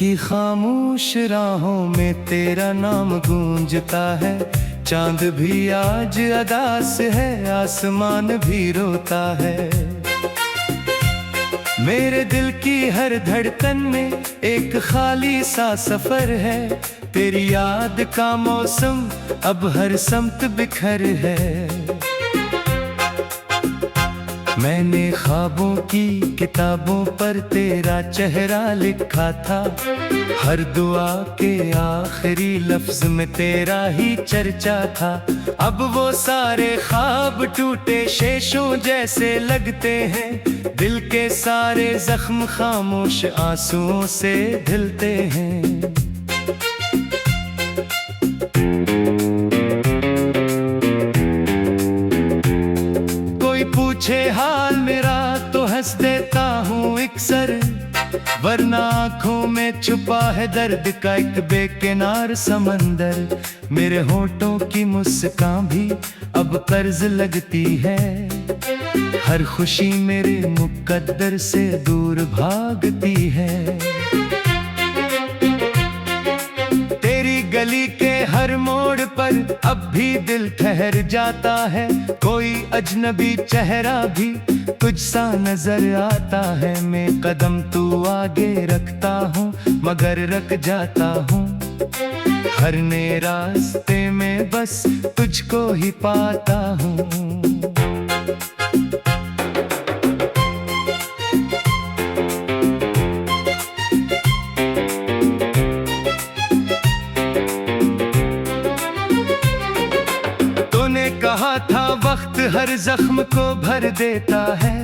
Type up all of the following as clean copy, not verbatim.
की खामोश राहों में तेरा नाम गूंजता है। चांद भी आज अदास है, आसमान भी रोता है। मेरे दिल की हर धड़कन में एक खाली सा सफर है। तेरी याद का मौसम अब हर समत बिखर है। मैंने ख्वाबों की किताबों पर तेरा चेहरा लिखा था। हर दुआ के आखिरी लफ्ज में तेरा ही चर्चा था। अब वो सारे ख्वाब टूटे शेषों जैसे लगते हैं। दिल के सारे जख्म खामोश आंसुओं से धुलते हैं। पूछे हाल मेरा तो हंस देता हूँ इकसर, वरना आँखों में छुपा है दर्द का एक बेकिनार समंदर। मेरे होठों की मुस्कान भी अब कर्ज लगती है। हर खुशी मेरे मुकद्दर से दूर भागती है। तेरी गली के हर मोड़ पर अब भी दिल ठहर जाता है। कोई अजनबी चेहरा भी कुछ सा नजर आता है। मैं कदम तू आगे रखता हूँ मगर रख जाता हूँ। हर नए रास्ते में बस तुझको ही पाता हूँ। कहा था वक्त हर जख्म को भर देता है,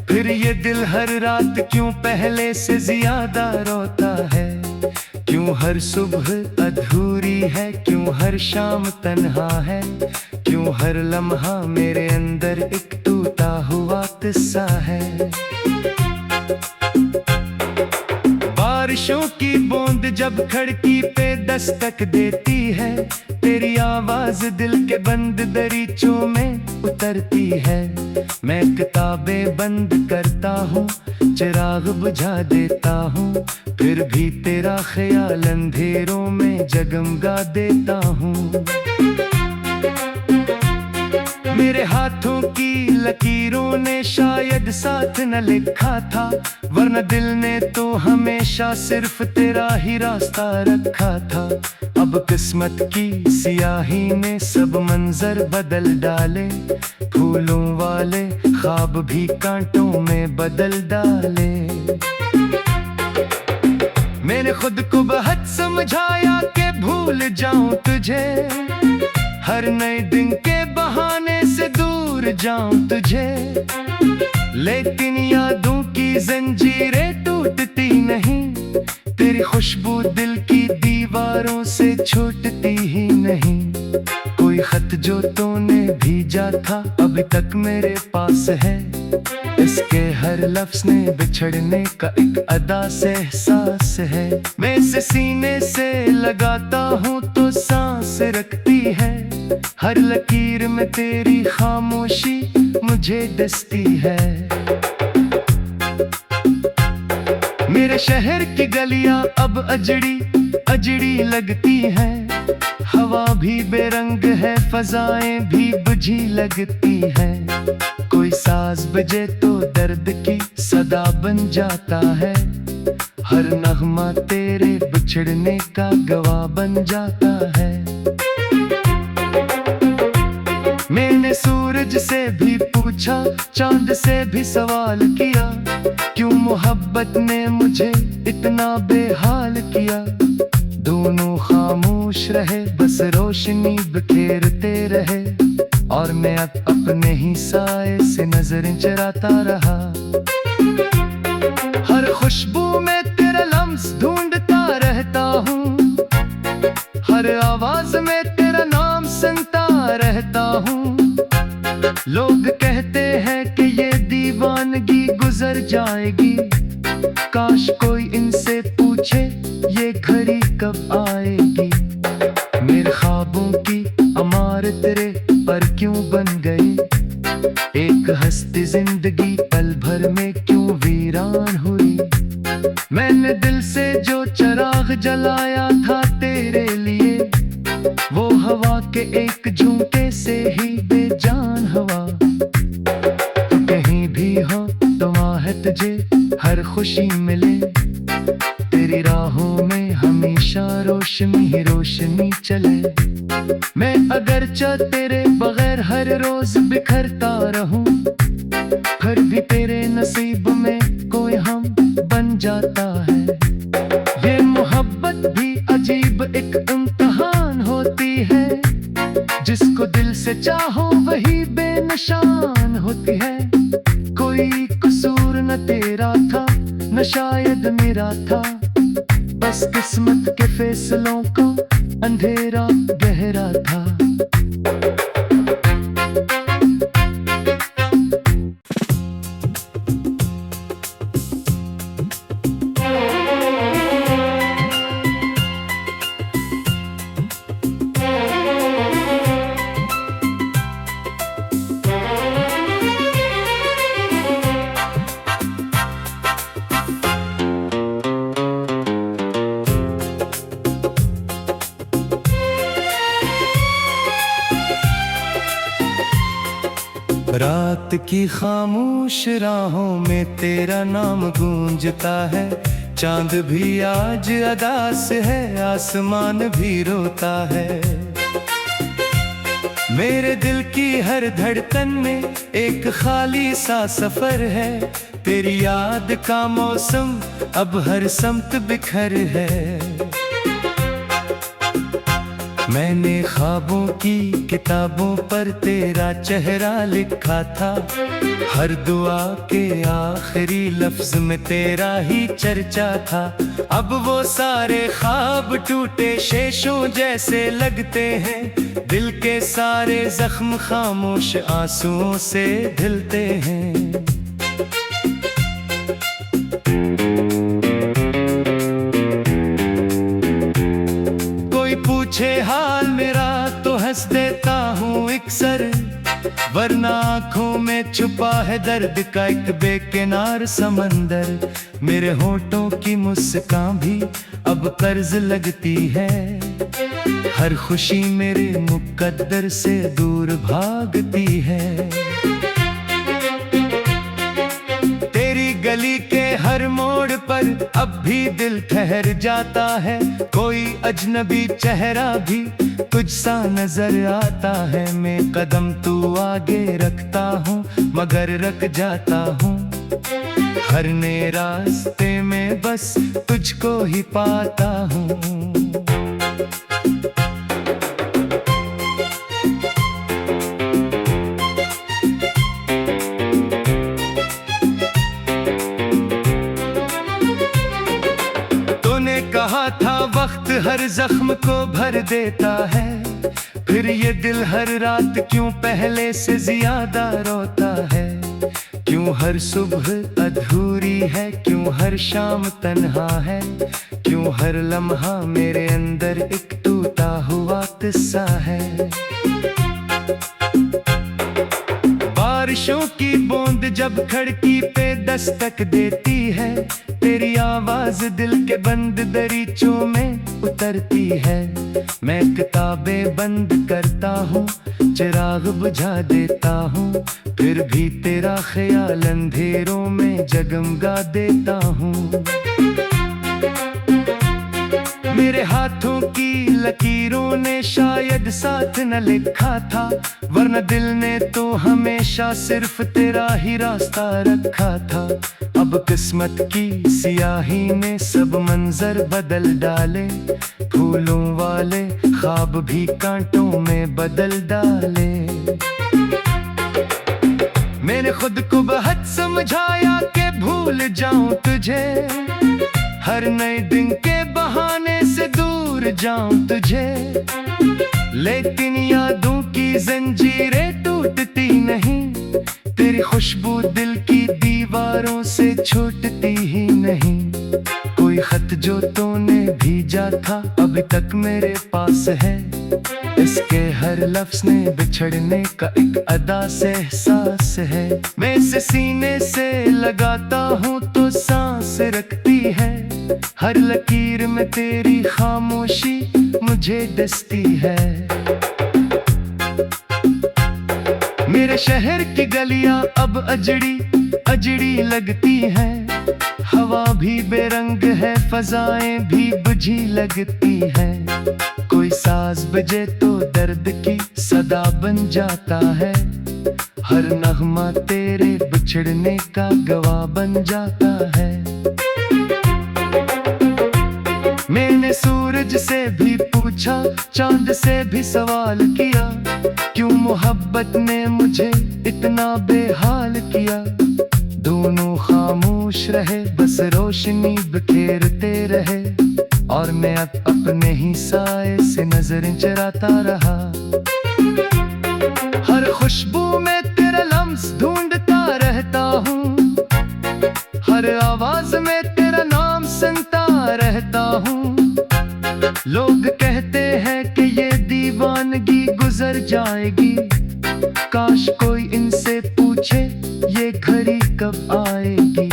फिर ये दिल हर रात क्यों पहले से ज्यादा रोता है। क्यों हर सुबह अधूरी है, क्यों हर शाम तन्हा है, क्यों हर लम्हा मेरे अंदर एक टूटा हुआ किस्सा है। बारिशों की बूंद जब खिड़की पे दस्तक देती है, तेरी आवाज दिल के बंद दरीचों में उतरती है। मैं किताबें बंद करता हूँ, चिराग बुझा देता हूँ, फिर भी तेरा ख्याल अंधेरों में जगमगा देता हूँ। मेरे हाथों की लकीरों ने शायद साथ न लिखा था, वरना दिल ने तो हमेशा सिर्फ तेरा ही रास्ता रखा था। अब किस्मत की सियाही ने सब मंजर बदल डाले, फूलों वाले ख्वाब भी कांटों में बदल डाले। मैंने खुद को बहुत समझाया कि भूल जाऊं तुझे, हर नए दिन के बहाने से दूर जाऊं तुझे। लेकिन यादों की जंजीरें टूटती नहीं, तेरी खुशबू दिल की दीवारों से छूटती ही नहीं। कोई खत जो तूने भेजा था अभी तक मेरे पास है, इसके हर लफ्ज ने बिछड़ने का एक अदा से एहसास है। मैं इसे सीने से लगाता हूँ तो सांस रखती है, हर लकीर में तेरी खामोशी मुझे डसती है। मेरे शहर की गलियां अब अजड़ी अजड़ी लगती हैं, हवा भी बेरंग है, फजाएं भी बुझी लगती हैं। कोई साज बजे तो दर्द की सदा बन जाता है, हर नगमा तेरे बिछड़ने का गवाह बन जाता है। मैंने सूरज से भी पूछा, चांद से भी सवाल किया, क्यों मोहब्बत ने मुझे इतना बेहाल किया। दोनों खामोश रहे, बस रोशनी बिखेरते रहे, और मैं अपने ही साए से नजरें चराता रहा। हर खुशबू में तेरा लम्स ढूंढता रहता हूँ, हर आवाज में तेरा नाम सुनता रहता हूँ। लोग कहते हैं कि ये दीवानगी गुजर जाएगी, काश कोई इनसे पूछे ये घड़ी कब आएगी। मेरे ख्वाबों की इमारत रे पर क्यों बन गई, एक हंसती जिंदगी पल भर में क्यों वीरान हुई। मैंने दिल से जो चराग जलाया था तेरे लिए, वो हवा के एक झुमके से ही बेजान हवा। तू कहीं भी हो तो आहे तुझे हर खुशी मिले, तेरी राहों में हमेशा रोशनी ही रोशनी चले। मैं अगरचे तेरे बगैर हर रोज बिखरता रहूं, फिर भी तेरे नसीब में कोई हम बन जाता है। ये मोहब्बत भी अजीब एक इम्तिहान होती है, जिसको दिल से चाहो वही बेनिशान होती है। कोई कसूर न तेरा था न शायद मेरा था, बस किस्मत के फैसलों को अंधेरा गहरा था। रात की खामोश राहों में तेरा नाम गूंजता है, चांद भी आज अदास है, आसमान भी रोता है। मेरे दिल की हर धड़कन में एक खाली सा सफर है, तेरी याद का मौसम अब हर समत बिखर है। मैंने ख्वाबों की किताबों पर तेरा चेहरा लिखा था, हर दुआ के आखिरी लफ्ज में तेरा ही चर्चा था। अब वो सारे ख्वाब टूटे शेषों जैसे लगते हैं, दिल के सारे जख्म खामोश आंसुओं से धुलते हैं। पूछे हाल मेरा तो हंस देता हूँ इकसर, वरना आँखों में छुपा है दर्द का एक बेकिनार समंदर। मेरे होठों की मुस्कान भी अब कर्ज लगती है, हर खुशी मेरे मुकद्दर से दूर भागती है। तेरी गली के हर मोड़ पर अब भी दिल ठहर जाता है, कोई अजनबी चेहरा भी कुछ सा नजर आता है। मैं कदम तू आगे रखता हूँ मगर रख जाता हूँ, हर नए रास्ते में बस तुझको ही पाता हूँ। कहा था वक्त हर जख्म को भर देता है, फिर ये दिल हर रात क्यों पहले से ज्यादा रोता है। क्यों हर सुबह अधूरी है, क्यों हर शाम तन्हा है, क्यों हर लम्हा मेरे अंदर एक टूटा हुआ किस्सा है। बारिशों की बूंद जब खिड़की पे दस्तक देती है, तेरी आवाज दिल के बंद दरीचों में उतरती है। मैं किताबें बंद करता हूँ, चिराग बुझा देता हूँ, फिर भी तेरा ख्याल अंधेरों में जगमगा देता हूँ। मेरे हाथों की लकीरों ने शायद साथ न लिखा था, वरना दिल ने तो हमेशा सिर्फ तेरा ही रास्ता रखा था। अब किस्मत की सियाही ने सब मंजर बदल डाले, फूलों वाले ख्वाब भी कांटों में बदल डाले। मैंने खुद को बहुत समझाया कि भूल जाऊं तुझे, हर नए दिन के बहाने से दूर जाऊं तुझे, लेकिन यादों की जंजीरें टूटती नहीं, तेरी खुशबू दिल की दीवारों से छूटती ही नहीं। कोई खत जो तूने भेजा था अभी तक मेरे पास है, इसके हर लफ्ज ने बिछड़ने का एक अदा से एहसास है। मैं इसे सीने से लगाता हूँ तो सांस रखती है। हर लकीर में तेरी खामोशी मुझे डसती है। मेरे शहर की गलियां अब अजड़ी अजड़ी लगती हैं। हवा भी बेरंग है, फजाएं भी बुझी लगती हैं। कोई साज बजे तो दर्द की सदा बन जाता है। हर नगमा तेरे बिछड़ने का गवाह बन जाता है। मैंने सूरज से भी पूछा, चांद से भी सवाल किया, क्यों मोहब्बत ने मुझे इतना बेहाल किया। दोनों खामोश रहे, बस रोशनी बिखेरते रहे, और मैं अब अपने ही साए से नजरें चराता रहा। हर खुशबू में तेरा लम्स ढूंढता रहता हूँ। हर आवाज में तेरा नाम सुनता रहता हूँ। लोग कहते हैं कि ये दीवानगी गुजर जाएगी। काश कोई इनसे पूछे ये घड़ी कब आएगी।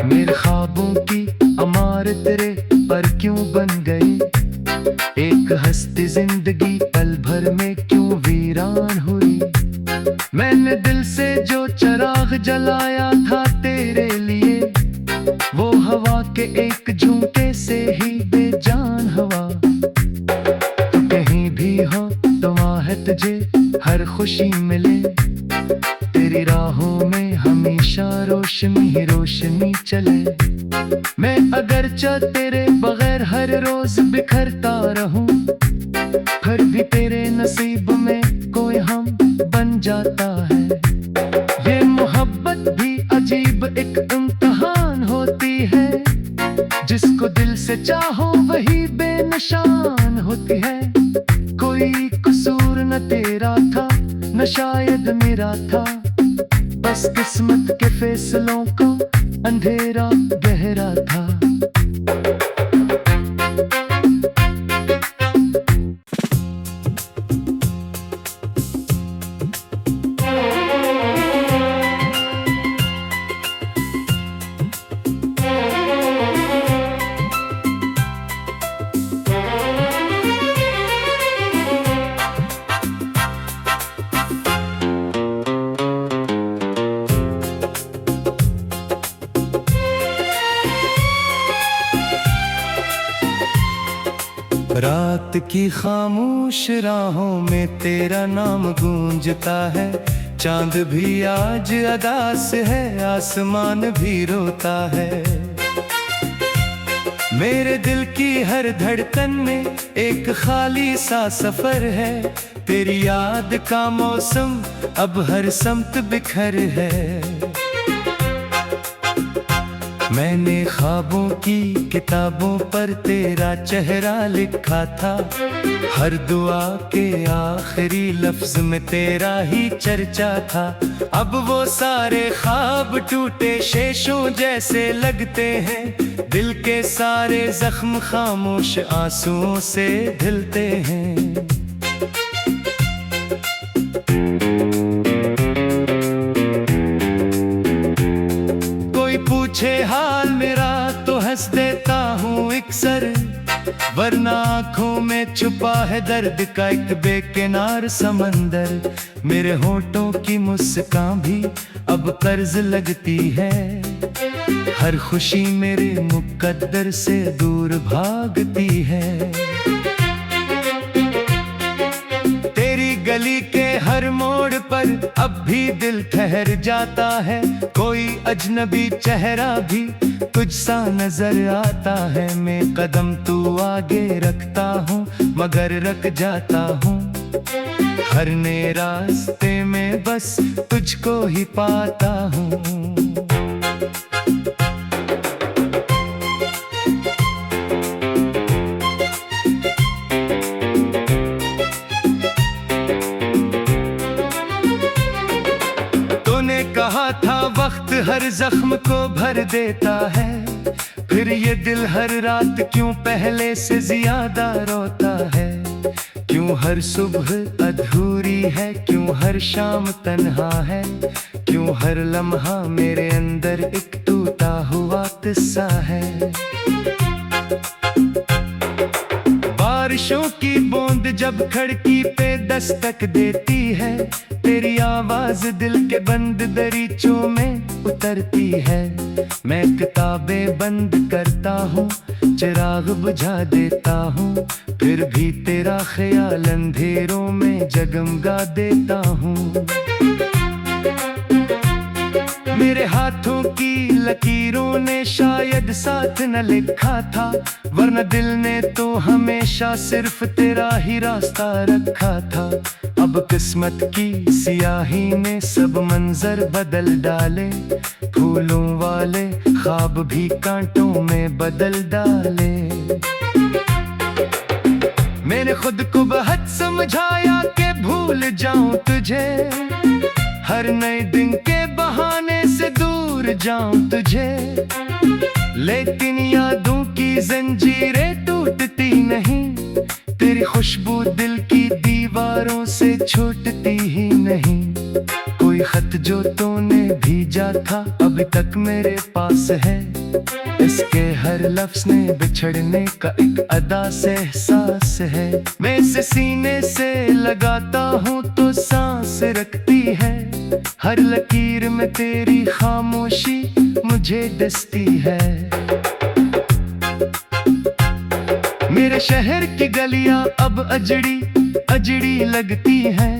मेरे ख्वाबों की इमारत रे पर क्यों बन गई। एक हस्ती जिंदगी पल भर में क्यों वीरान हुई। मैंने दिल से जो चिराग जलाया था तेरे लिए, वो हवा के एक झोंके से ही बेजान हवा। तू कहीं भी हो तो वहाँ तुझे हर खुशी मिले। तेरी राहों में हमेशा रोशनी ही रोशनी चले। मैं अगरचा तेरे बगैर हर रोज बिखरता रहूं, फिर भी तेरे नसीब में कोई हम बन जाता है। ये मोहब्बत भी अजीब एक इम्तिहान होती है। जिसको दिल से चाहो वही बेनिशान होती है। कोई कसूर न तेरा था न शायद मेरा था, बस किस्मत के फैसलों का अंधेरा गहरा था। रात की खामोश राहों में तेरा नाम गूंजता है। चांद भी आज अदास है, आसमान भी रोता है। मेरे दिल की हर धड़कन में एक खाली सा सफर है। तेरी याद का मौसम अब हर समत बिखर है। मैंने ख्वाबों की किताबों पर तेरा चेहरा लिखा था। हर दुआ के आखिरी लफ्ज में तेरा ही चर्चा था। अब वो सारे ख्वाब टूटे शेषों जैसे लगते हैं। दिल के सारे जख्म खामोश आंसुओं से धुलते हैं। पूछे हाल मेरा तो हंस देता हूँ इकसर, वरना आँखों में छुपा है दर्द का एक बेकिनार समंदर। मेरे होठों की मुस्कान भी अब कर्ज लगती है। हर खुशी मेरे मुकद्दर से दूर भागती है। तेरी गली के हर मोड़ पर अब भी दिल ठहर जाता है। कोई अजनबी चेहरा भी तुझ सा नजर आता है। मैं कदम तू आगे रखता हूँ मगर रख जाता हूँ। हर नए रास्ते में बस तुझको ही पाता हूँ। कहा था वक्त हर जख्म को भर देता है। फिर ये दिल हर रात क्यों पहले से ज्यादा रोता है। क्यों हर सुबह अधूरी है, क्यों हर शाम तन्हा है, क्यों हर लम्हा मेरे अंदर एक टूटा हुआ किस्सा है। बारिशों की बूंद जब खिड़की पे दस्तक देती है, तेरी आवाज दिल के बंद दरीचों में उतरती है। मैं किताबें बंद करता हूँ, चिराग बुझा देता हूँ, फिर भी तेरा ख्याल अंधेरों में जगमगा देता हूँ। मेरे हाथों की लकीरों ने शायद साथ न लिखा था, वरना दिल ने तो हमेशा सिर्फ तेरा ही रास्ता रखा था। अब किस्मत की सियाही ने सब मंजर बदल डाले, फूलों वाले ख्वाब भी कांटों में बदल डाले। मैंने खुद को बहुत समझाया कि भूल जाऊं तुझे, हर नए दिन के बहाने से दूर जाऊं तुझे, लेकिन यादों की जंजीरें टूटती नहीं, तेरी खुशबू दिल की दीवारों से छूटती ही नहीं। कोई खत जो तूने भेजा था अभी तक मेरे पास है, इसके हर लफ्ज ने बिछड़ने का एक अदा से एहसास है। मैं इसे सीने से लगाता हूँ तो सांस रखती है, हर लकीर में तेरी खामोशी मुझे डसती है। मेरे शहर की गलियां अब अजड़ी अजड़ी लगती है,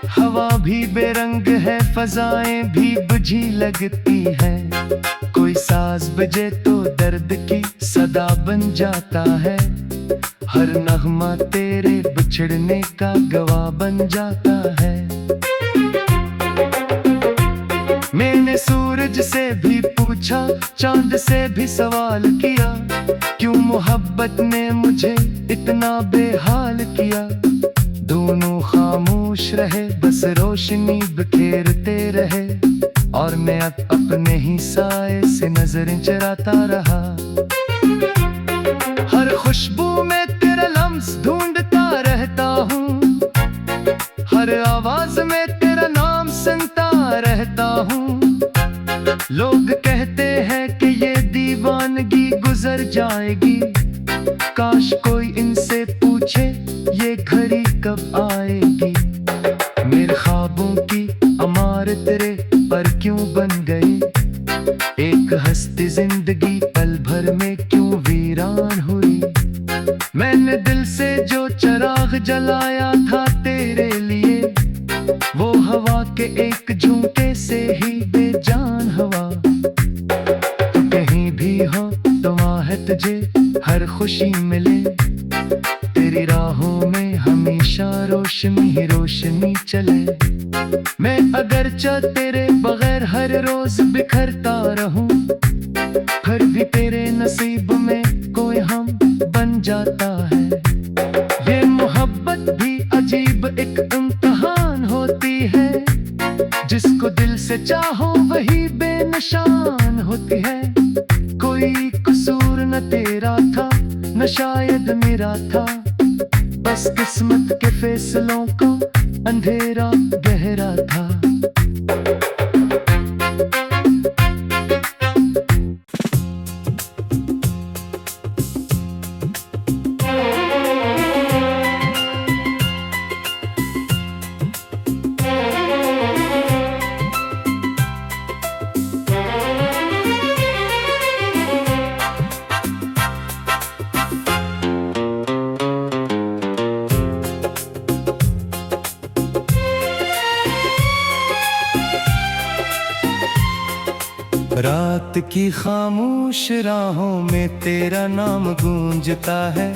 हवा भी बेरंग है, फजाएं भी बुझी लगती है। कोई साज बजे तो दर्द की सदा बन जाता है, हर नगमा तेरे बिछड़ने का गवाह बन जाता है। मैंने सूरज से भी पूछा, चांद से भी सवाल किया, क्यों मोहब्बत ने मुझे इतना बेहाल किया। दोनों खामोश रहे, बस रोशनी बिखेरते रहे, और मैं अपने ही साए से नजरें चराता रहा। हर खुशबू में तेरा लम्स ढूंढता रहता हूँ, हर आवाज में तेरा नाम सुनता रहता हूँ। लोग कहते हैं कि ये दीवानगी गुजर जाएगी, काश कोई इनसे पूछे ये घड़ी कब आएगी। मेरे ख्वाबों की अमारत रे पर क्यों बन गई, एक हस्ती जिंदगी पल भर में क्यों वीरान हुई। मैंने दिल से जो चिराग जलाया था तेरे लिए, वो हवा के एक झोंके से ही बेजान हवा। तू कहीं भी हो तो आहे तुझे हर खुशी मिले, तेरी राहों में हमेशा रोशनी ही रोशनी चले। मैं अगरचे तेरे बगैर हर रोज बिखरता रहूं, फिर भी तेरे नसीब में कोई हम बन जाता है। ये मोहब्बत भी अजीब एक इम्तिहान होती है, जिसको दिल से चाहो वही बेनिशान होती है। कोई कसूर न तेरा था न शायद मेरा था, बस किस्मत के फैसलों को अंधेरा गहरा था। रात की खामोश राहों में तेरा नाम गूंजता है,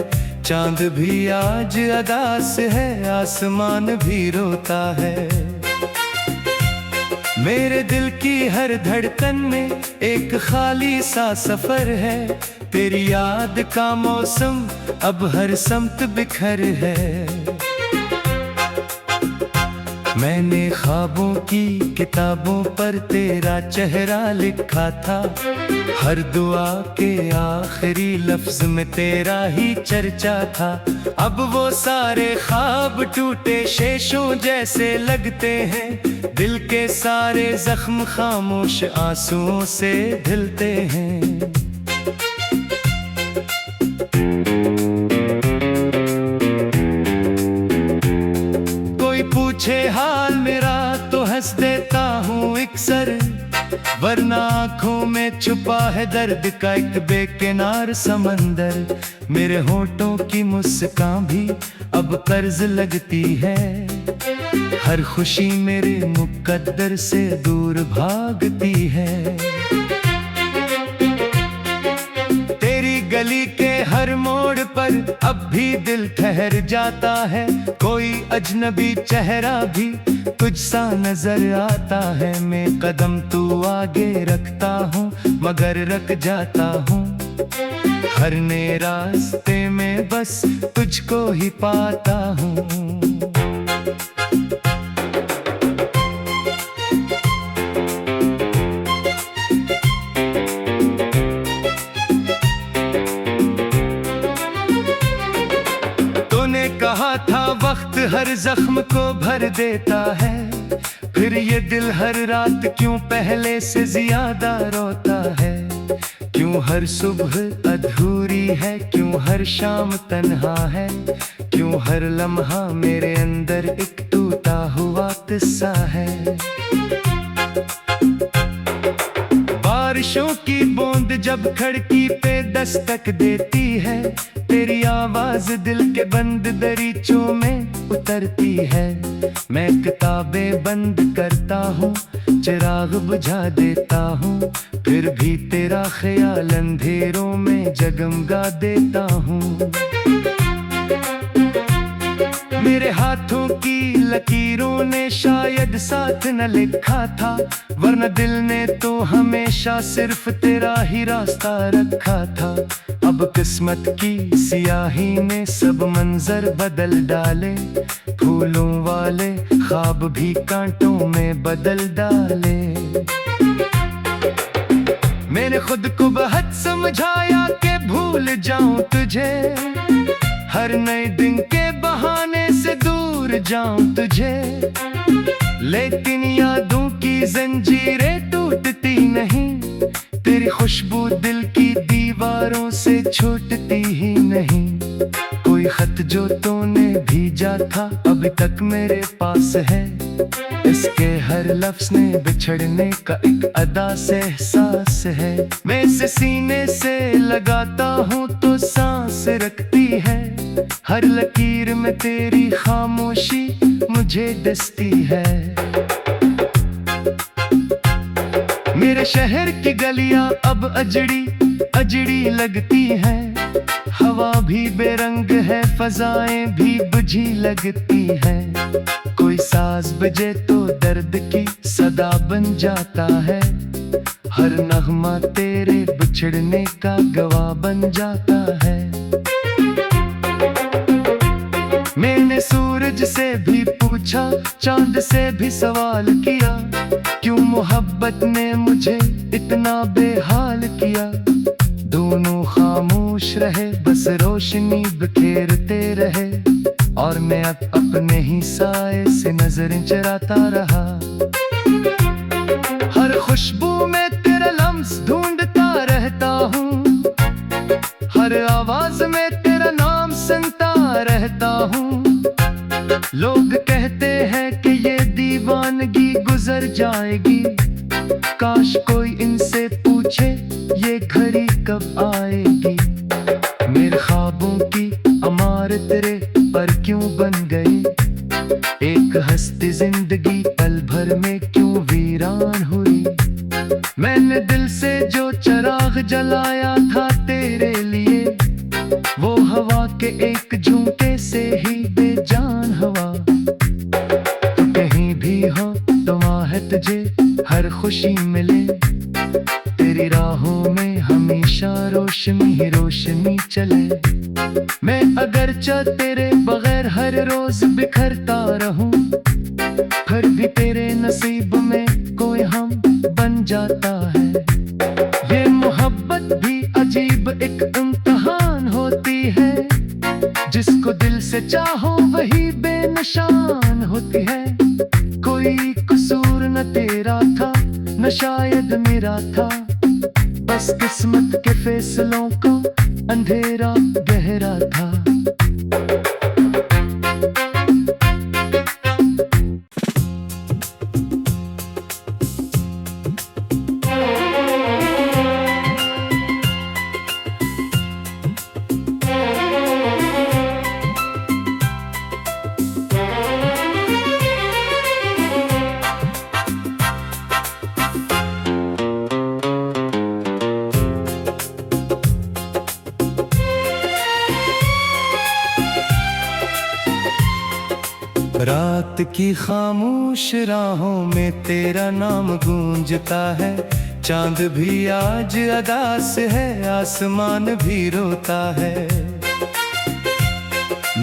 चांद भी आज अदास है, आसमान भी रोता है। मेरे दिल की हर धड़कन में एक खाली सा सफर है, तेरी याद का मौसम अब हर समत बिखर है। मैंने ख्वाबों की किताबों पर तेरा चेहरा लिखा था, हर दुआ के आखिरी लफ्ज में तेरा ही चर्चा था। अब वो सारे ख्वाब टूटे शेषों जैसे लगते हैं, दिल के सारे जख्म खामोश आंसुओं से धुलते हैं। पूछे हाल मेरा तो हंस देता हूँ इकसर, वरना आँखों में छुपा है दर्द का एक बेकिनार समंदर। मेरे होठों की मुस्कान भी अब कर्ज लगती है, हर खुशी मेरे मुकद्दर से दूर भागती है। तेरी गली के हर मोड़ पर अब भी दिल ठहर जाता है, कोई अजनबी चेहरा भी तुझ सा नजर आता है। मैं कदम तू आगे रखता हूँ मगर रख जाता हूँ, हर नए रास्ते में बस तुझको ही पाता हूँ। कहा था वक्त हर जख्म को भर देता है, फिर ये दिल हर रात क्यों पहले से ज्यादा रोता है। क्यों हर सुबह अधूरी है, क्यों हर शाम तन्हा है, क्यों हर लम्हा मेरे अंदर एक टूटा हुआ किस्सा है। बारिशों की बूंद जब खिड़की पे दस्तक देती है, तेरी आवाज दिल के बंद दरीचों में उतरती है। मैं किताबें बंद करता हूँ, चिराग बुझा देता हूँ, फिर भी तेरा ख्याल अंधेरों में जगमगा देता हूँ। मेरे हाथों की लकीरों ने शायद साथ न लिखा था, वरना दिल ने तो हमेशा सिर्फ तेरा ही रास्ता रखा था। अब किस्मत की सियाही ने सब मंजर बदल डाले, फूलों वाले ख्वाब भी कांटों में बदल डाले। मैंने खुद को बहुत समझाया कि भूल जाऊं तुझे, हर नए दिन के बहाने से दूर जाऊं तुझे, लेकिन यादों की जंजीरें टूटती नहीं, तेरी खुशबू दिल की दीवारों से छूटती ही नहीं। कोई खत जो तूने भेजा था अभी तक मेरे पास है, इसके हर लफ्ज ने बिछड़ने का एक अदा से एहसास है। मैं इसे सीने से लगाता हूँ तो सांस रखती है, हर लकीर में तेरी खामोशी मुझे डसती है। मेरे शहर की गलियां अब अजड़ी अजड़ी लगती है, हवा भी बेरंग है, फजाएं भी बुझी लगती है। कोई साज बजे तो दर्द की सदा बन जाता है, हर नगमा तेरे बिछड़ने का गवाह बन जाता है। मैंने सूरज से भी पूछा, चांद से भी सवाल किया, क्यों मोहब्बत ने मुझे इतना बेहाल किया। दोनों खामोश रहे, बस रोशनी बिखेरते रहे, और मैं अपने ही साए से नजरें चराता रहा। हर खुशबू में तेरा लम्स ढूंढता रहता हूँ, हर आवाज में तेरा नाम सुनता रहता हूँ। लोग कहते हैं कि ये दीवानगी गुजर जाएगी, काश कोई इनसे पूछे ये घड़ी कब आएगी। मेरे ख्वाबों की इमारत रे पर क्यों बन गई, एक हंसती जिंदगी पल भर में क्यों वीरान हुई। मैंने दिल से जो चिराग जलाया था तेरे लिए, वो हवा के एक झोंके से ही बेजान हुआ। तू कहीं भी हो तो आहे तुझे हर खुशी मिले, तेरी राहों में हमेशा रोशनी ही रोशनी चले। मैं अगरचे तेरे बगैर हर रोज बिखरता रहूं, तेरे नसीब में कोई हम बन जाता है। ये मोहब्बत भी अजीब एक इम्तिहान होती है, जिसको दिल से चाहो वही बेनिशान होती है। कोई कसूर न तेरा था न शायद मेरा था, बस किस्मत के फैसलों को अंधेरा गहरा था। रात की खामोश राहों में तेरा नाम गूंजता है। चांद भी आज अदास है, आसमान भी रोता है।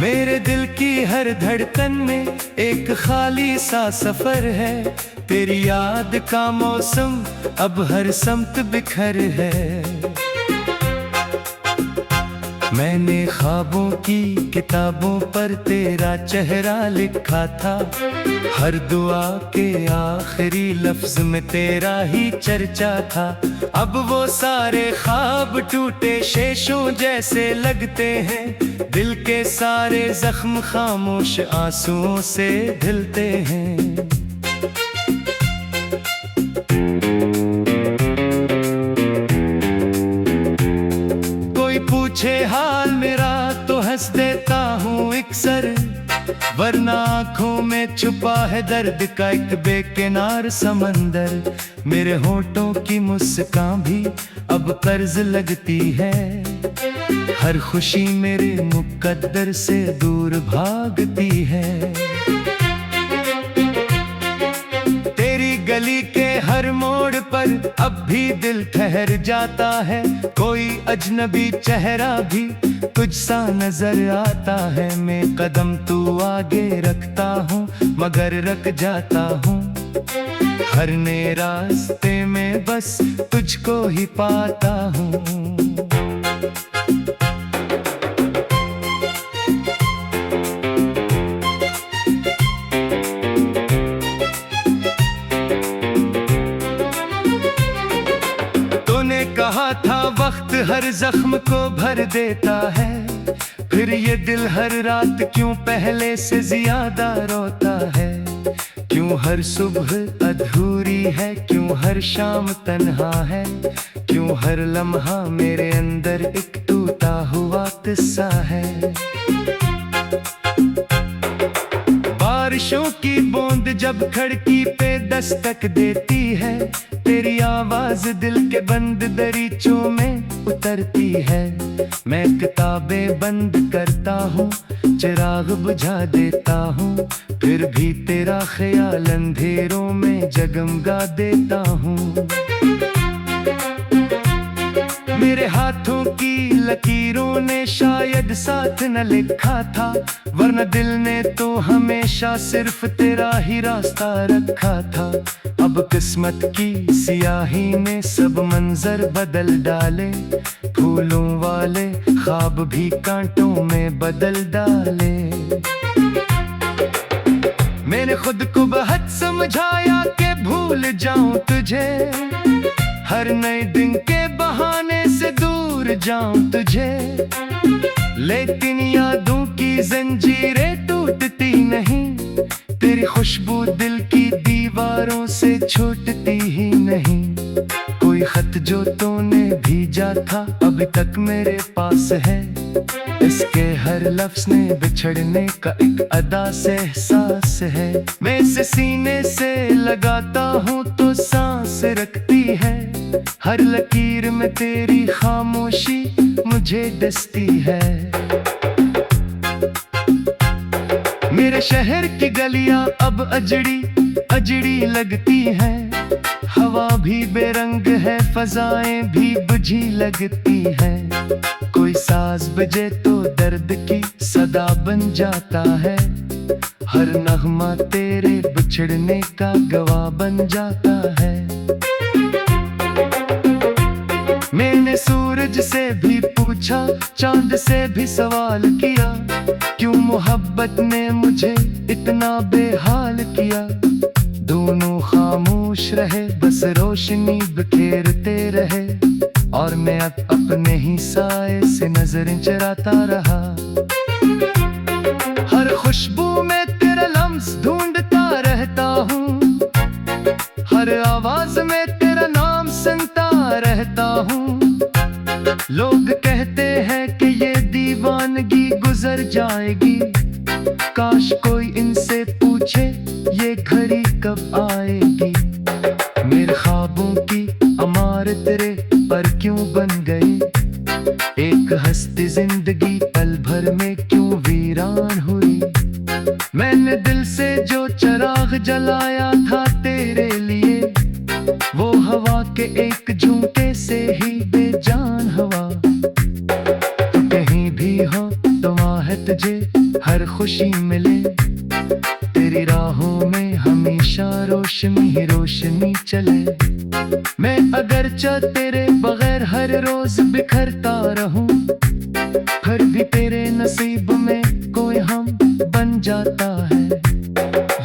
मेरे दिल की हर धड़कन में एक खाली सा सफर है। तेरी याद का मौसम अब हर समत बिखर है। मैंने ख्वाबों की किताबों पर तेरा चेहरा लिखा था। हर दुआ के आखिरी लफ्ज में तेरा ही चर्चा था। अब वो सारे ख्वाब टूटे शेषों जैसे लगते हैं। दिल के सारे जख्म खामोश आंसुओं से ढलते हैं। पूछे हाल मेरा तो हंस देता हूँ इकसर, वरना आँखों में छुपा है दर्द का एक बेकिनार समंदर। मेरे होठों की मुस्कान भी अब कर्ज लगती है। हर खुशी मेरे मुकद्दर से दूर भागती है। तेरी गली के हर मोड़ पर अब भी दिल ठहर जाता है। कोई अजनबी चेहरा भी तुझ सा नजर आता है। मैं कदम तू आगे रखता हूँ मगर रख जाता हूँ। हर नए रास्ते में बस तुझको ही पाता हूँ। कहा था वक्त हर जख्म को भर देता है, फिर ये दिल हर रात क्यों पहले से ज्यादा रोता है। क्यों हर सुबह अधूरी है, क्यों हर शाम तन्हा है, क्यों हर लम्हा मेरे अंदर एक टूटा हुआ किस्सा है। बारिशों की बूंद जब खिड़की पे दस्तक देती है, तेरी आवाज दिल के बंद दरीचों में उतरती है। मैं किताबें बंद करता हूँ, चिराग बुझा देता हूँ, फिर भी तेरा ख्याल अंधेरों में जगमगा देता हूँ। मेरे हाथों की लकीरों ने शायद साथ न लिखा था, वरना दिल ने तो हमेशा सिर्फ तेरा ही रास्ता रखा था। अब किस्मत की सियाही ने सब मंजर बदल डाले, फूलों वाले ख्वाब भी कांटों में बदल डाले। मैंने खुद को बहुत समझाया कि भूल जाऊं तुझे, हर नए दिन के बहाने से दूर जाऊं तुझे। लेकिन यादों की जंजीरें टूटती नहीं, तेरी खुशबू दिल की दीवारों से छूटती ही नहीं। कोई खत जो तूने भेजा था अभी तक मेरे पास है, इसके हर लफ्ज ने बिछड़ने का एक अदा से एहसास है। मैं इसे सीने से लगाता हूँ तो सांस रखती है, हर लकीर में तेरी खामोशी मुझे डसती है। मेरे शहर की गलियां अब अजड़ी अजड़ी लगती है, हवा भी बेरंग है, फजाएं भी बुझी लगती है। कोई साज बजे तो दर्द की सदा बन जाता है, हर नगमा तेरे बिछड़ने का गवाह बन जाता है। मैंने सूरज से भी पूछा, चांद से भी सवाल किया, क्यों मोहब्बत ने मुझे इतना बेहाल किया। दोनों खामोश रहे, बस रोशनी बिखेरते रहे, और मैं अपने ही साए से नजरें चराता रहा। हर खुशबू में तेरा लम्स ढूंढता रहता हूँ, हर आवाज में तेरा नाम सुनता रहता हूँ। लोग कहते हैं कि ये दीवानगी गुजर जाएगी, काश कोई इनसे पूछे ये घड़ी कब आएगी। मेरे ख्वाबों की इमारत रे पर क्यों बन गई, एक हस्ती जिंदगी पल भर में क्यों वीरान हुई। मैंने दिल से जो चिराग जलाया था तेरे लिए, वो हवा के एक झोंके से ही बेजान हवा। तू कहीं भी हो तो आहे तुझे हर खुशी मिले, तेरी राहों में हमेशा रोशनी ही रोशनी चले। मैं अगरचा तेरे बगैर हर रोज बिखरता रहूं, फिर भी तेरे नसीब में कोई हम बन जाता है।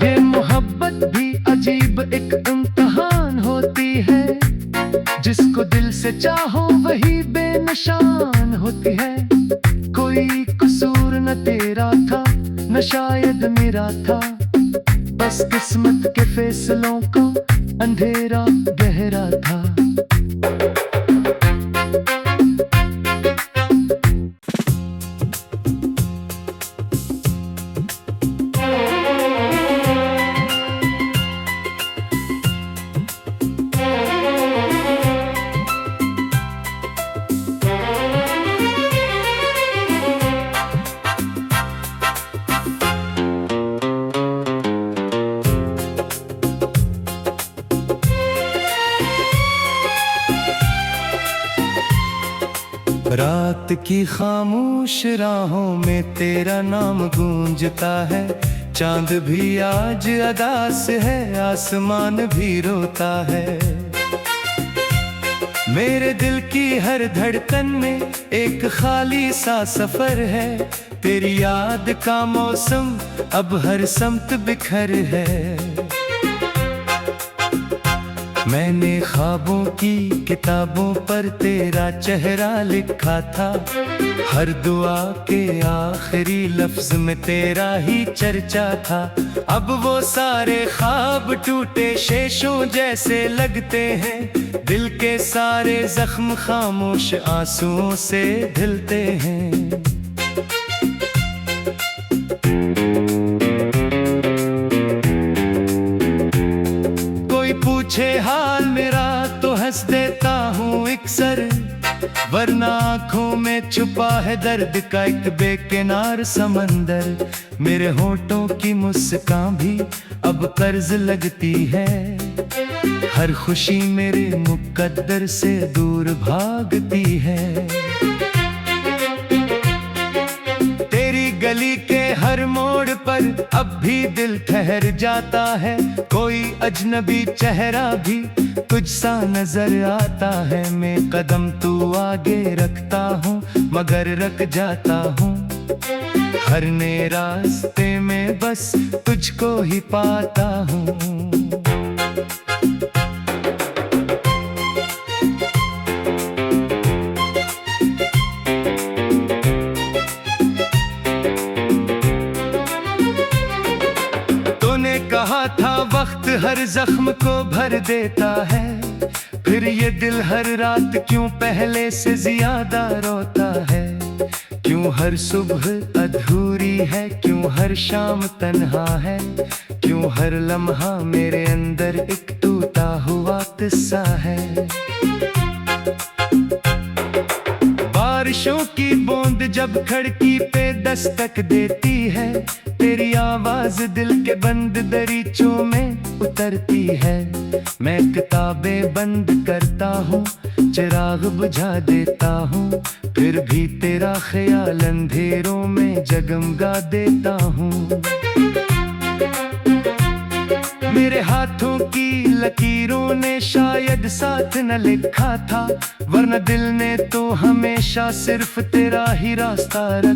ये मोहब्बत भी अजीब एक इम्तिहान होती है, जिसको दिल से चाहो वही बेनिशान होती है। कोई कसूर न तेरा था न शायद मेरा था, बस किस्मत के फैसलों को अंधेरा गहरा था। रात की खामोश राहों में तेरा नाम गूंजता है, चांद भी आज अदास है, आसमान भी रोता है। मेरे दिल की हर धड़कन में एक खाली सा सफर है, तेरी याद का मौसम अब हर समत बिखर है। मैंने ख्वाबों की किताबों पर तेरा चेहरा लिखा था, हर दुआ के आखिरी लफ्ज में तेरा ही चर्चा था। अब वो सारे ख्वाब टूटे शेषों जैसे लगते हैं, दिल के सारे जख्म खामोश आंसुओं से धुलते हैं। पूछे हाल मेरा तो हंस देता हूँ इकसर, वरना आँखों में छुपा है दर्द का एक बेकिनार समंदर। मेरे होठों की मुस्कान भी अब कर्ज लगती है, हर खुशी मेरे मुकद्दर से दूर भागती है। तेरी गली के हर मोड़ पर अब भी दिल ठहर जाता है, कोई अजनबी चेहरा भी तुझ सा नजर आता है। मैं कदम तू आगे रखता हूँ मगर रख जाता हूँ, हर नए रास्ते में बस तुझको ही पाता हूँ। कहा था वक्त हर जख्म को भर देता है, फिर ये दिल हर रात क्यों पहले से ज्यादा रोता है। क्यों हर सुबह अधूरी है, क्यों हर शाम तन्हा है, क्यों हर लम्हा मेरे अंदर एक टूटा हुआ किस्सा है। बारिशों की बूंद जब खिड़की पे दस्तक देती है, तेरी आवाज दिल के बंद दरीचों में उतरती है। मैं किताबें बंद करता हूँ, चिराग बुझा देता हूँ, फिर भी तेरा ख्याल अंधेरों में जगमगा देता हूँ। तेरे हाथों की लकीरों ने शायद साथ न लिखा था, वरना दिल ने तो हमेशा सिर्फ तेरा ही रास्ता रखा।